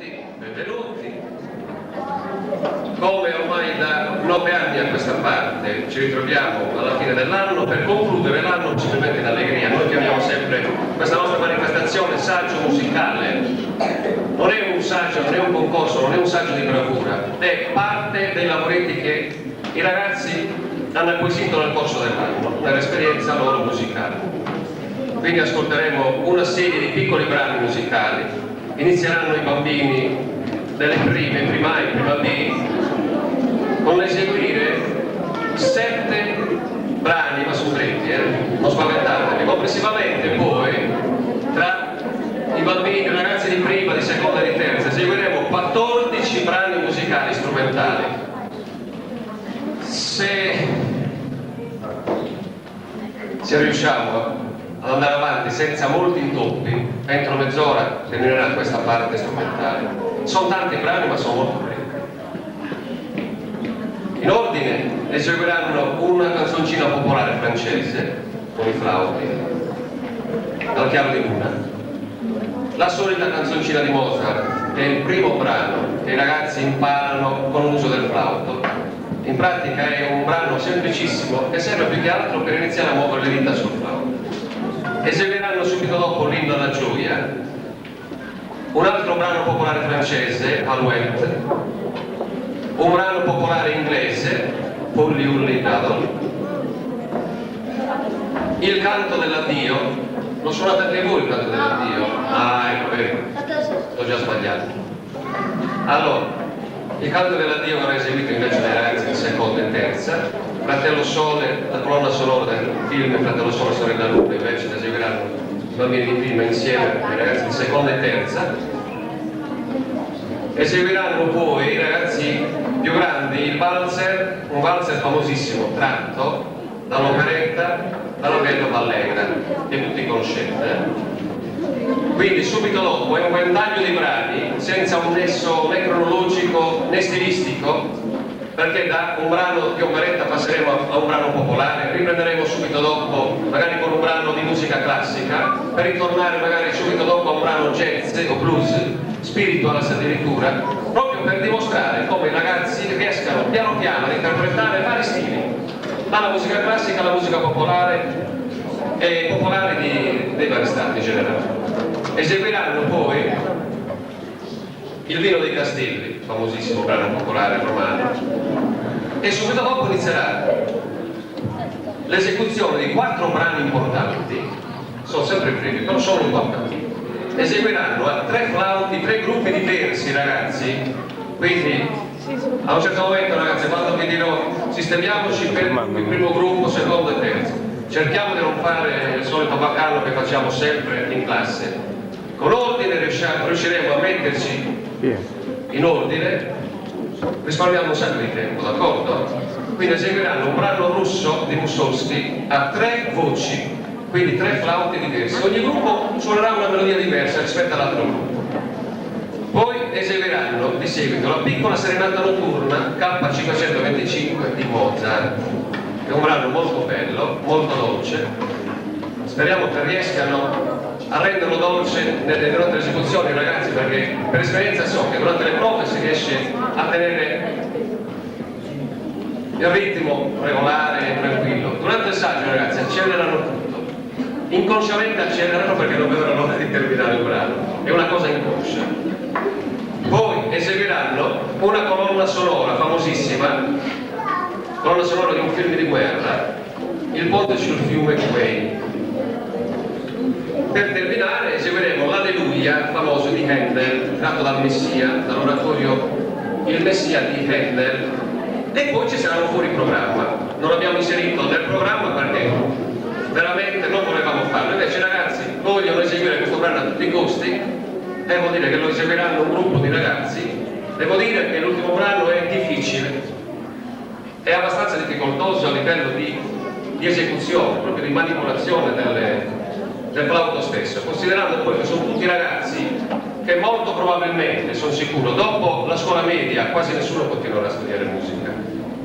tutti, benvenuti. Come ormai da 9 anni a questa parte ci ritroviamo alla fine dell'anno per concludere l'anno possibilmente in allegria. Noi chiamiamo sempre questa nostra manifestazione saggio musicale. Non è un saggio, non è un concorso, non è un saggio di bravura, è parte dei lavoretti che i ragazzi hanno acquisito nel corso dell'anno, nell'esperienza loro musicale. Quindi ascolteremo una serie di piccoli brani musicali. Inizieranno i bambini delle primari, prima B, con l'eseguire 7 brani, ma sono dritti, non spaventatevi. Complessivamente poi, tra i bambini, i ragazzi di prima, di seconda e di terza, eseguiremo 14 brani musicali strumentali. Se riusciamo ad andare avanti senza molti intoppi, entro mezz'ora terminerà questa parte strumentale. Sono tanti brani ma sono molto brevi. In ordine eseguiranno una canzoncina popolare francese con i flauti, dal chiaro di luna, la solita canzoncina di Mozart, che è il primo brano che i ragazzi imparano con l'uso del flauto. In pratica è un brano semplicissimo che serve più che altro per iniziare a muovere le dita sul flauto. Eseguiranno subito dopo l'Inno alla gioia, un altro brano popolare francese, Alouette, un brano popolare inglese, Polly Ully Daddle, il canto dell'addio. Lo suonate anche voi il canto dell'addio? Ah, ecco, vedi, l'ho già sbagliato. Allora, il canto dell'addio verrà eseguito invece dai ragazzi di seconda e terza. Fratello Sole, la colonna sonora del film Fratello Sole, Sorella Luna, invece la eseguiranno i bambini di prima insieme ai ragazzi di seconda e terza. Eseguiranno poi i ragazzi più grandi il valzer, un valzer famosissimo tratto dall'operetta dalla Vedova Allegra, che tutti conoscete. Quindi subito dopo è un ventaglio di brani senza un nesso né cronologico né stilistico, perché da un brano di operetta passeremo a un brano popolare, riprenderemo subito dopo magari con un brano di musica classica, per ritornare magari subito dopo a un brano jazz o blues, spirituals addirittura, proprio per dimostrare come i ragazzi riescano piano piano ad interpretare vari stili, dalla musica classica alla musica popolare e popolare dei vari stati in generale. Eseguiranno poi il Vino dei Castelli, famosissimo brano popolare romano, e subito dopo inizierà l'esecuzione di 4 brani importanti, sono sempre brevi, però sono importanti. Eseguiranno a 3 flauti, 3 gruppi diversi ragazzi, quindi a un certo momento ragazzi, quando vi dirò sistemiamoci per il primo gruppo, secondo e terzo, cerchiamo di non fare il solito baccallo che facciamo sempre in classe. Con ordine riusciremo a metterci in ordine, risparmiamo un sacco di tempo, d'accordo? Quindi eseguiranno un brano russo di Mussorgsky a 3 voci, quindi 3 flauti diversi. Ogni gruppo suonerà una melodia diversa rispetto all'altro gruppo. Poi eseguiranno di seguito la piccola serenata notturna K525 di Mozart, che è un brano molto bello, molto dolce. Speriamo che riescano a renderlo dolce durante l'esecuzione ragazzi, perché per esperienza so che durante le prove si riesce a tenere il ritmo regolare e tranquillo. Durante il saggio ragazzi accelerano tutto, inconsciamente accelerano perché non vedono l'ora di terminare il brano, è una cosa inconscia. Poi eseguiranno una colonna sonora famosissima, colonna sonora di un film di guerra, Il ponte sul fiume Quay. Per terminare eseguiremo l'Alleluia famoso di Handel, tratto dal Messia, dall'oratorio Il Messia di Handel, e poi ci saranno fuori programma. Non l'abbiamo inserito nel programma perché veramente non volevamo farlo, invece i ragazzi vogliono eseguire questo brano a tutti i costi, devo dire che lo eseguiranno un gruppo di ragazzi. Devo dire che l'ultimo brano è difficile, è abbastanza difficoltoso a livello di esecuzione, proprio di manipolazione del flauto stesso, considerando poi che sono tutti ragazzi che molto probabilmente, sono sicuro, dopo la scuola media quasi nessuno continuerà a studiare musica.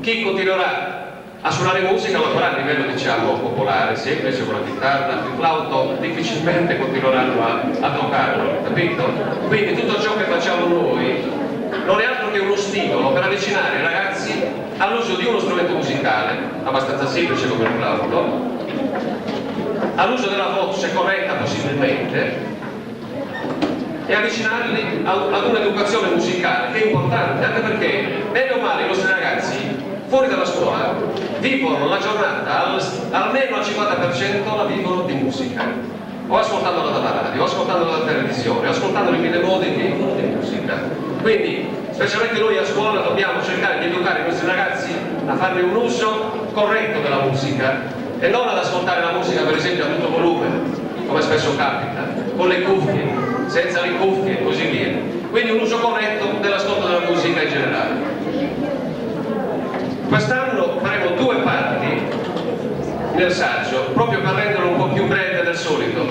Chi continuerà a suonare musica lo farà a livello diciamo popolare, semplice con la chitarra, il flauto difficilmente continueranno a toccarlo, capito? Quindi tutto ciò che facciamo noi non è altro che uno stimolo per avvicinare i ragazzi all'uso di uno strumento musicale, abbastanza semplice come il flauto, all'uso della voce corretta possibilmente, e avvicinarli ad un'educazione musicale che è importante, anche perché bene o male i nostri ragazzi fuori dalla scuola vivono la giornata almeno al 50% la vivono di musica, o ascoltandola dalla radio, o ascoltandola dalla televisione, o ascoltandola in mille modi che vivono di musica. Quindi specialmente noi a scuola dobbiamo cercare di educare i nostri ragazzi a farne un uso corretto della musica e non ad ascoltare la musica per esempio a tutto volume, come spesso capita, con le cuffie, senza le cuffie e così via. Quindi un uso corretto dell'ascolto della musica in generale. Quest'anno faremo 2 parti nel saggio, proprio per renderlo un po' più breve del solito,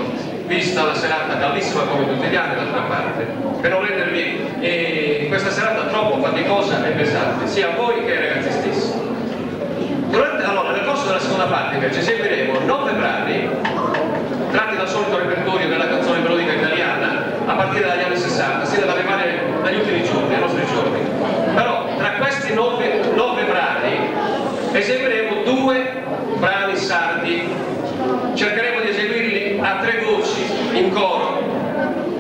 vista la serata caldissima come tutti gli anni d'altra parte, per non rendervi questa serata troppo faticosa e pesante, sia a voi che ai ragazzi stessi. Allora, nel corso della seconda parte invece seguiremo 9 brani tratti dal solito repertorio della canzone melodica italiana a partire dagli anni 60, sia dagli ultimi giorni, ai nostri giorni. Però tra questi 9 brani eseguiremo 2 brani sardi, cercheremo di eseguirli a 3 voci in coro.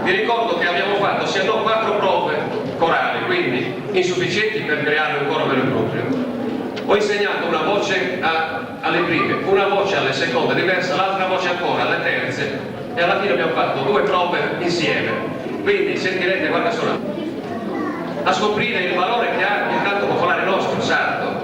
Vi ricordo che abbiamo fatto se no 4 prove corali, quindi insufficienti per creare un coro vero e proprio. Ho insegnato una voce alle prime, una voce alle seconde diversa, l'altra voce ancora alle terze, e alla fine abbiamo fatto 2 prove insieme. Quindi sentirete qualche suonato a scoprire il valore che ha il canto popolare nostro, sardo,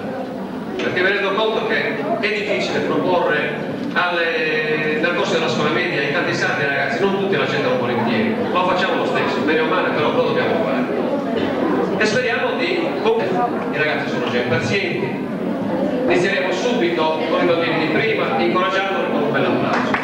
perché mi rendo conto che è difficile proporre nel corso della scuola media i canti sardi ai ragazzi, non tutti l'accettano volentieri, ma lo facciamo lo stesso, bene o male, però lo dobbiamo fare. E speriamo di... I ragazzi sono già impazienti. Inizieremo subito con i bambini di prima, incoraggiandoli con un bel applauso.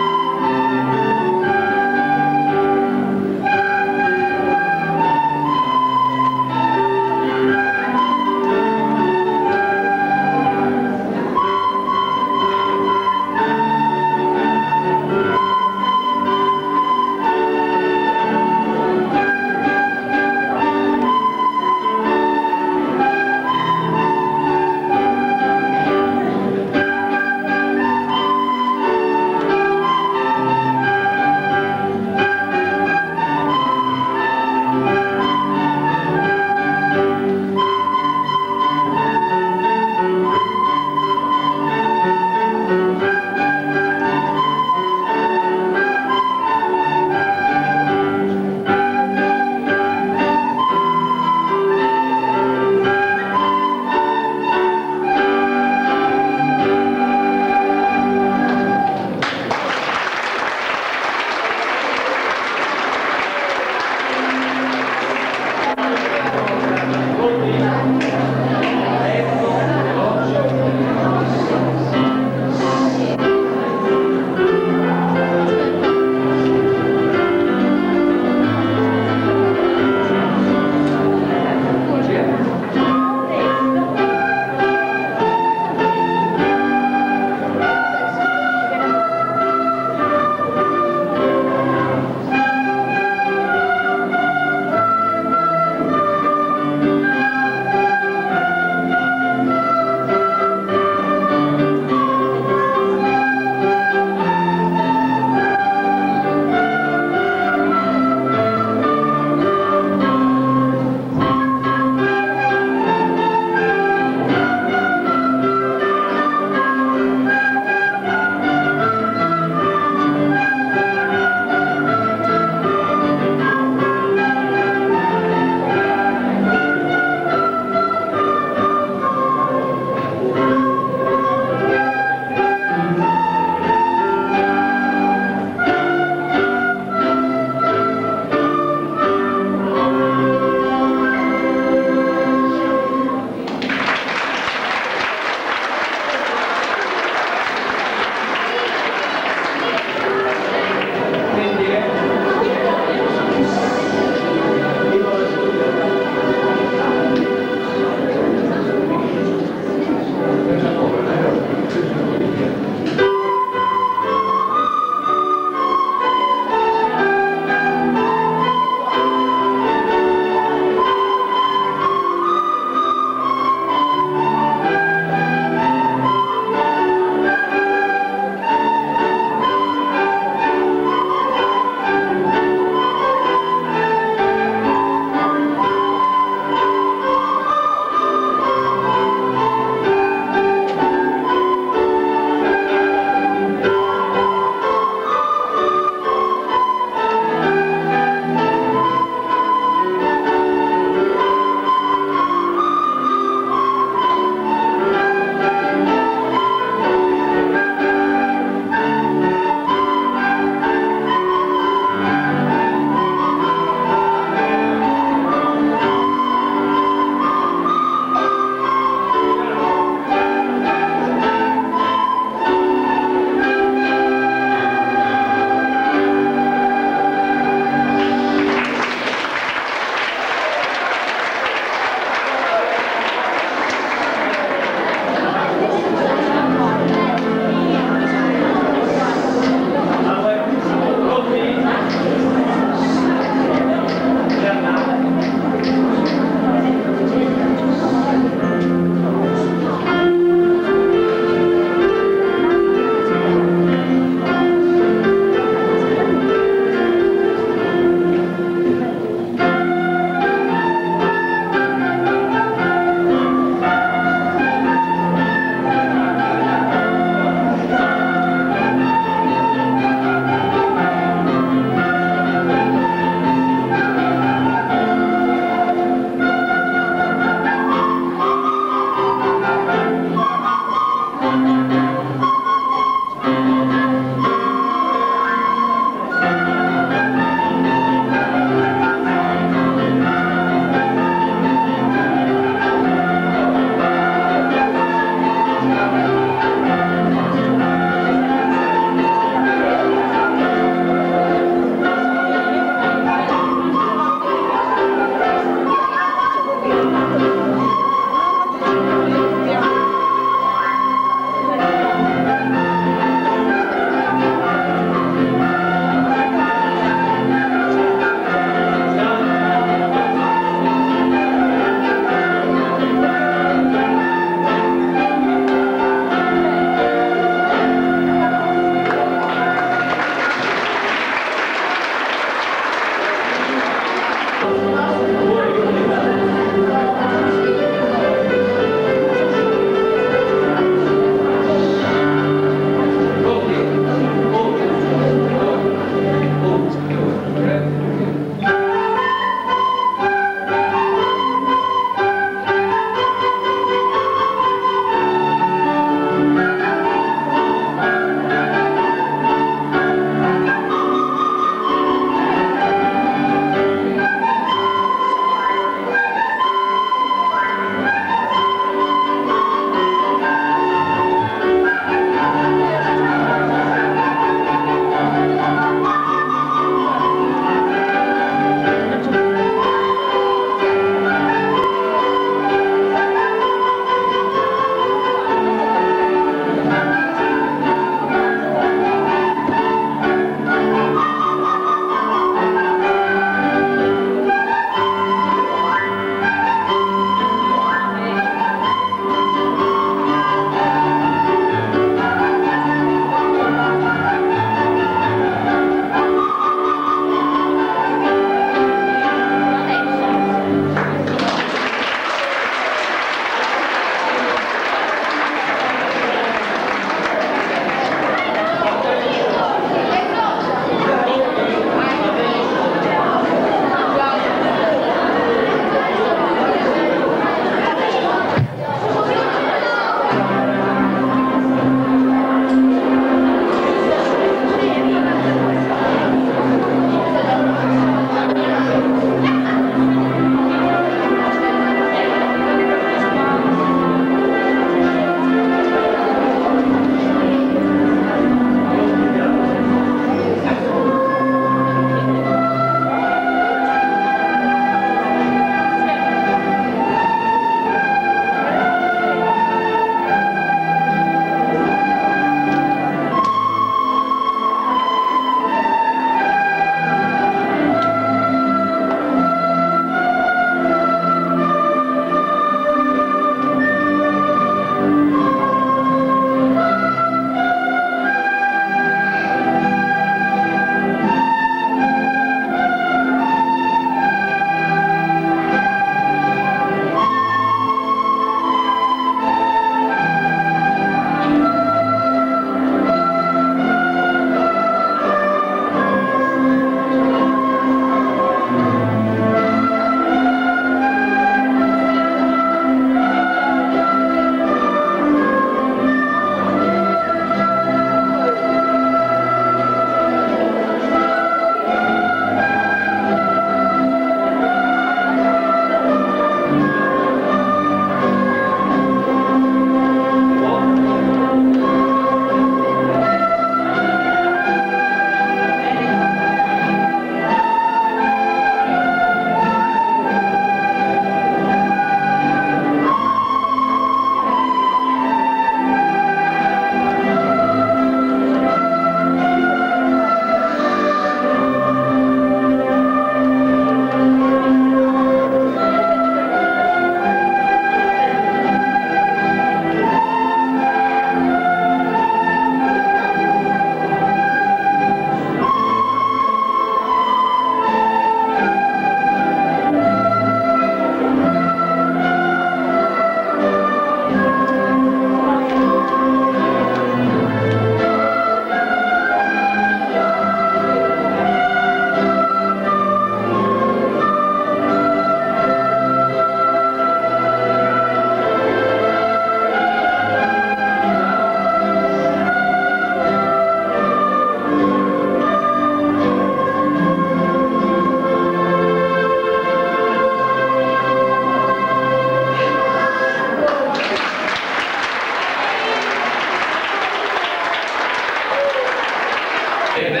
bene,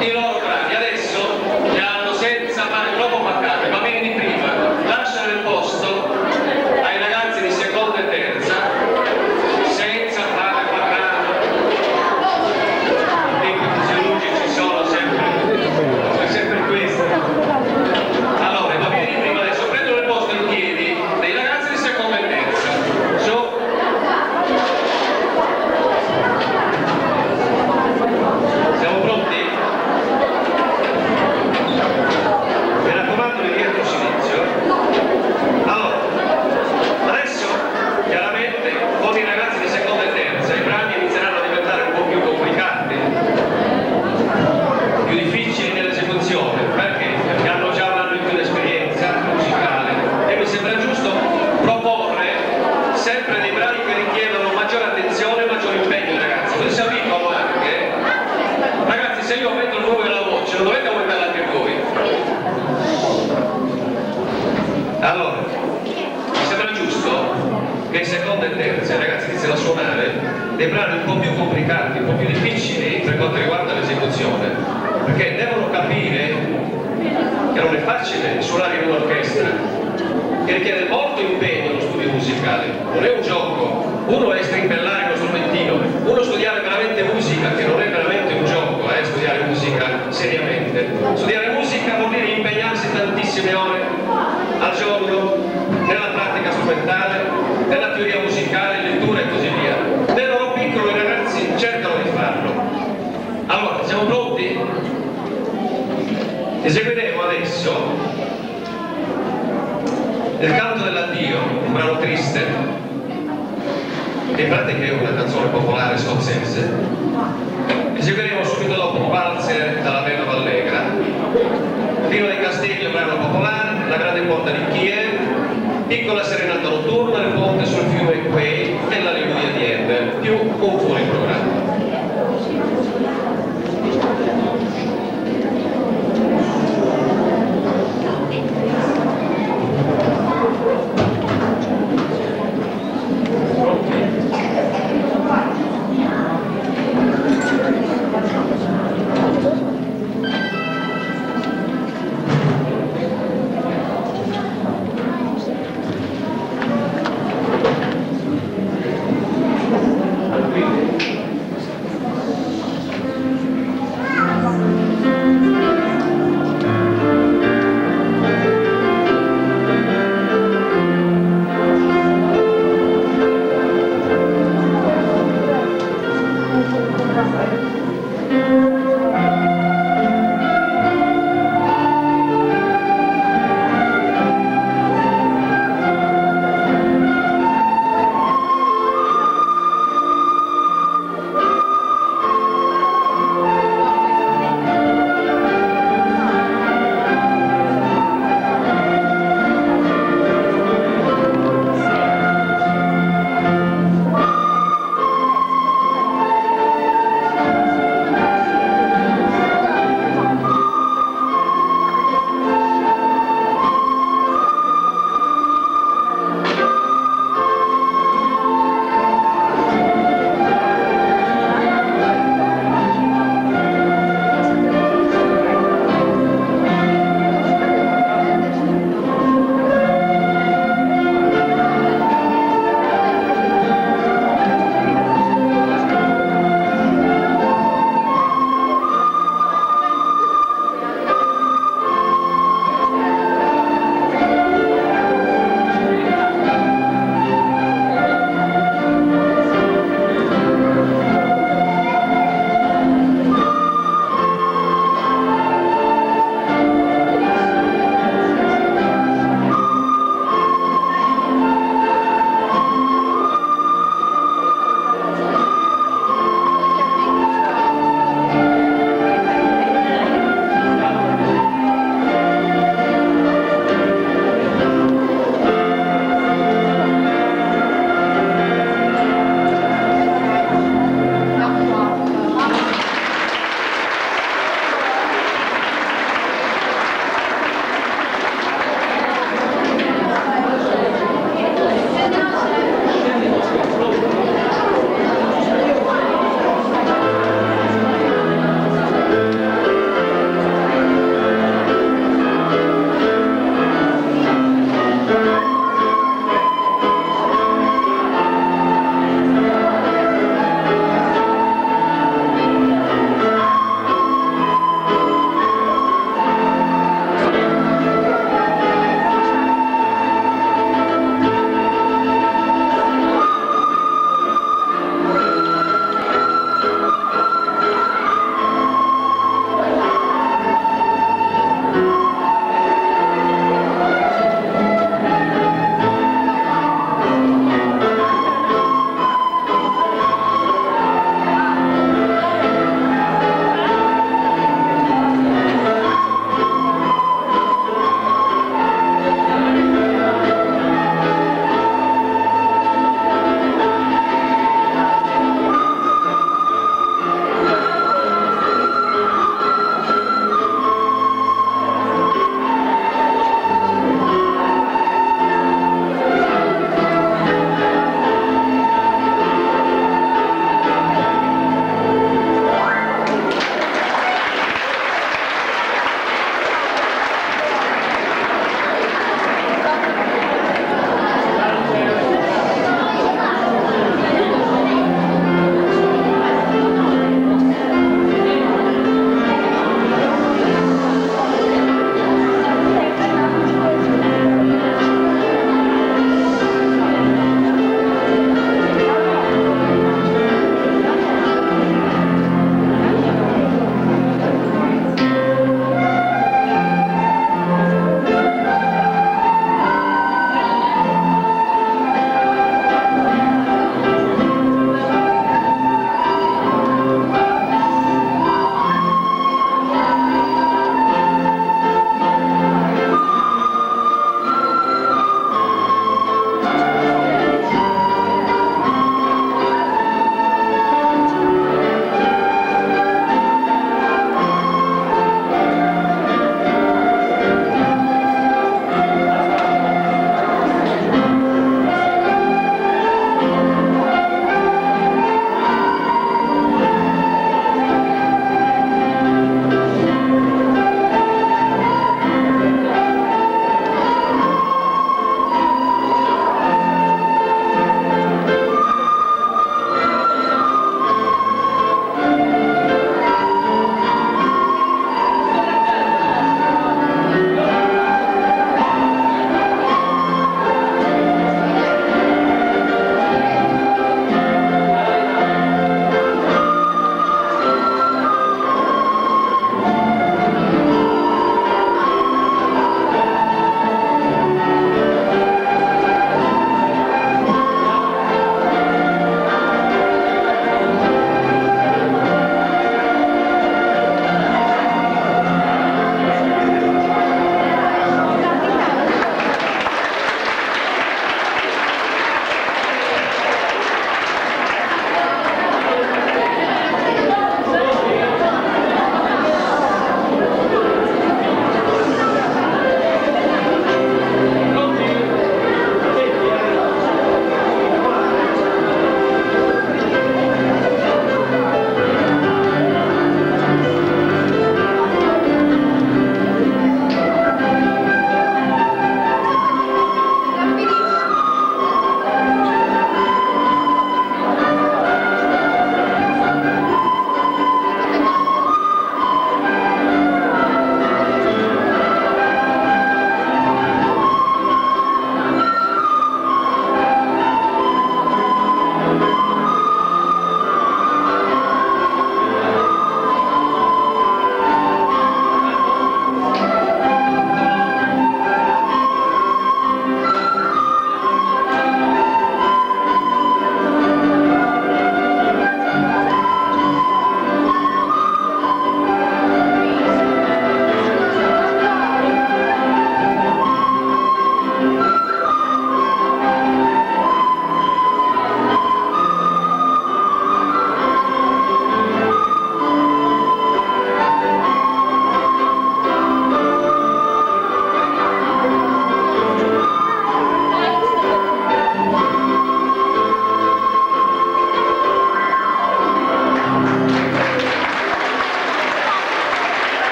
i loro brani adesso li hanno senza fare troppo paccate, ma bene di prima, lasciano il posto ai ragazzi di seconda e terza senza fare paccate. I luci ci sono sempre, è sempre questo. Allora, va bene di prima adesso prendono il posto in piedi dei ragazzi di seconda e terza. Su. Siamo pronti? Mi raccomando di dietro silenzio. Allora, adesso chiaramente con i ragazzi di seconda e terza i brani inizieranno a diventare un po' più complicati, più difficili nell'esecuzione. Perché? Perché hanno già un anno in più di esperienza musicale e mi sembra giusto proporre sempre dei brani che richiedono maggiore attenzione e maggiore impegno, ragazzi. Così si abituano anche. Ragazzi, se io aumento il volume della voce, non dovete aumentarla anche voi. Allora, mi sembra giusto che in seconda e terza i ragazzi iniziano a suonare dei brani un po' più complicati, un po' più difficili per quanto riguarda l'esecuzione, perché devono capire che non è facile suonare in un'orchestra, che richiede molto impegno lo studio musicale, non è un gioco. Uno è strimpellare lo strumentino, uno studiare veramente musica, che non è veramente un gioco, studiare musica seriamente. Studiare musica vuol dire impegnarsi tantissime ore al giorno nella pratica strumentale, nella teoria musicale, lettura e così via. Nel loro piccolo i ragazzi cercano di farlo. Allora, siamo pronti? Eseguiremo adesso il canto dell'addio, un brano triste, che in pratica è una canzone popolare scozzese. Eseguiremo subito dopo un valzer dalla Vedova Allegra, Pino dei Castigli, un brano popolare, La grande porta di Kiev, Piccola serenata notturna, Il ponte sul fiume Quay e l'Alleluia di Handel, più un fuori programma.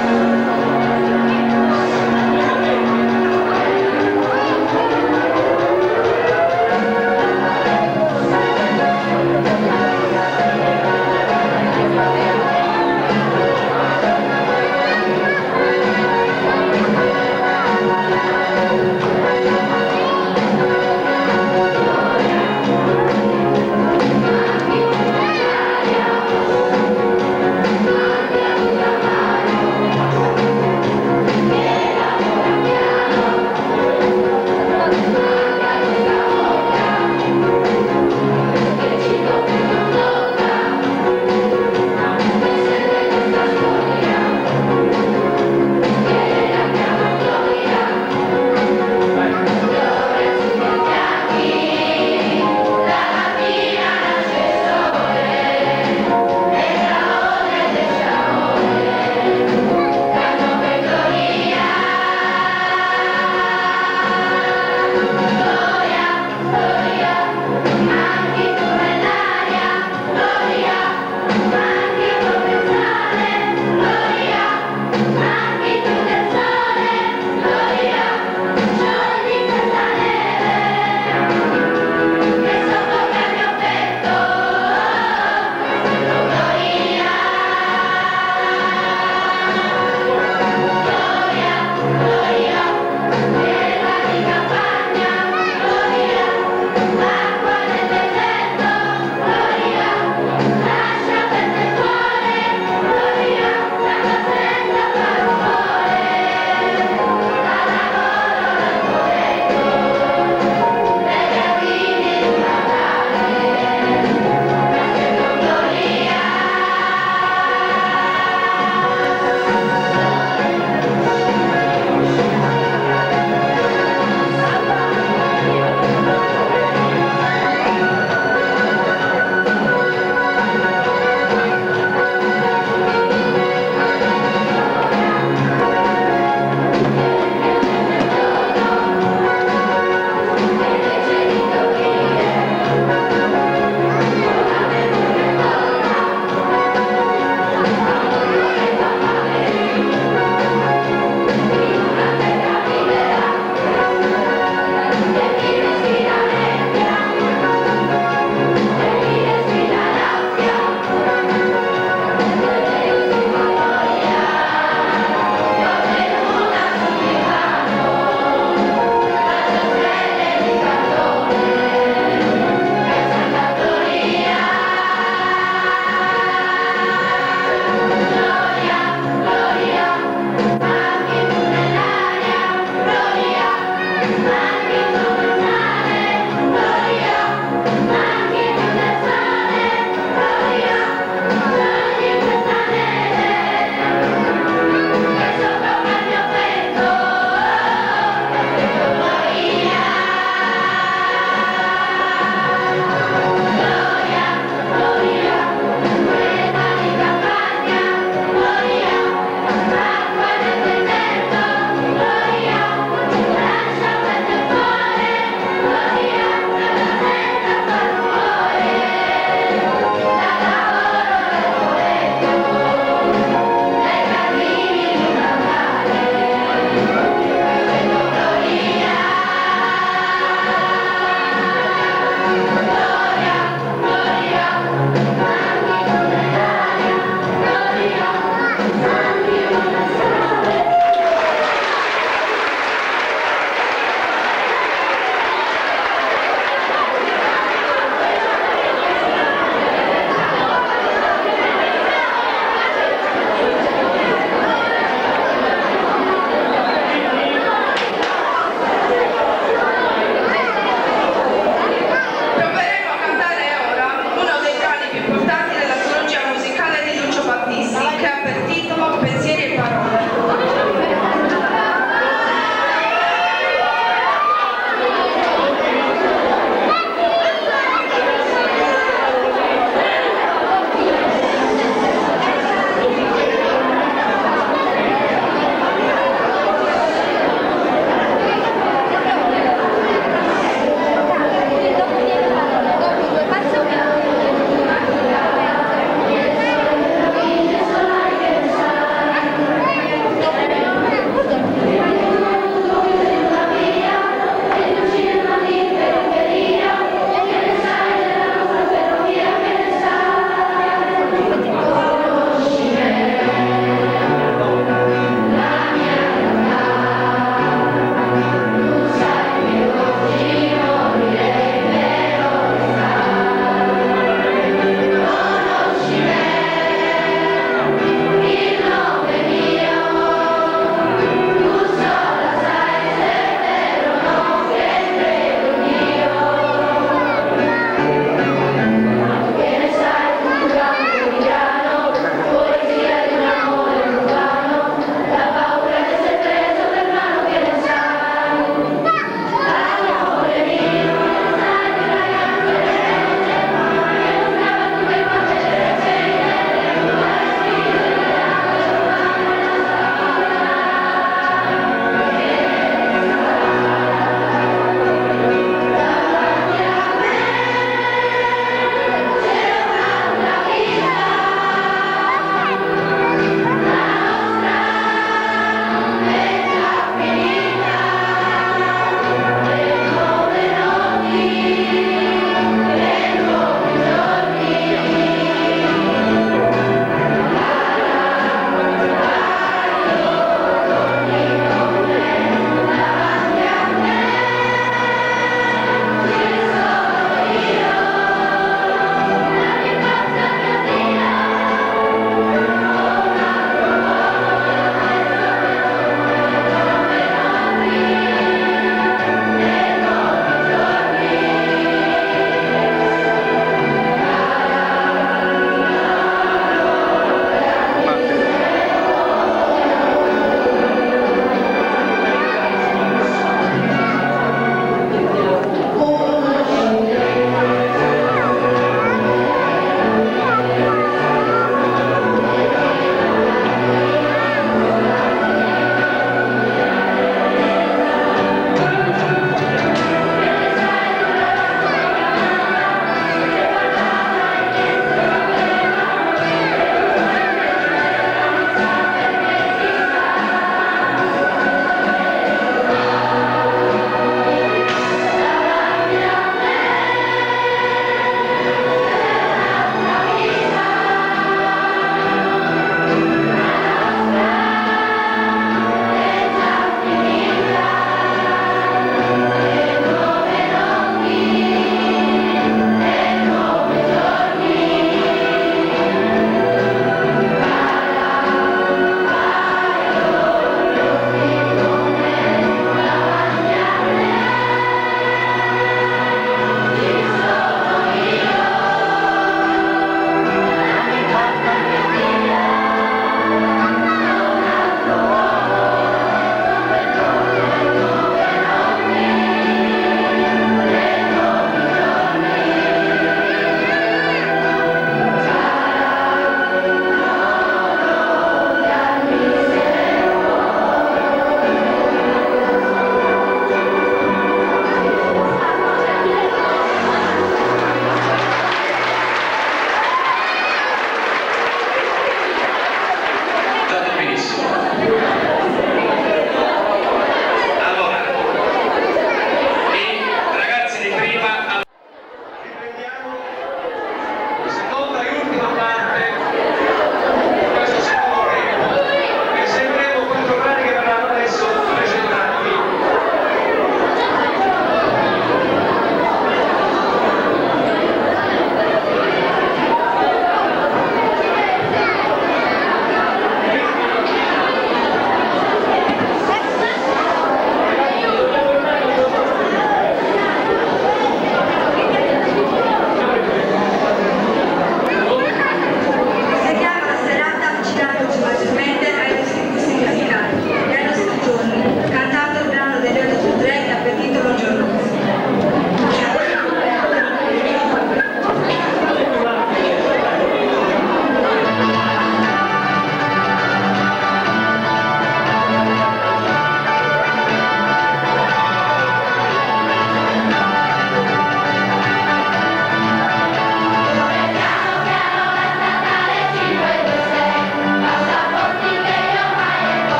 Thank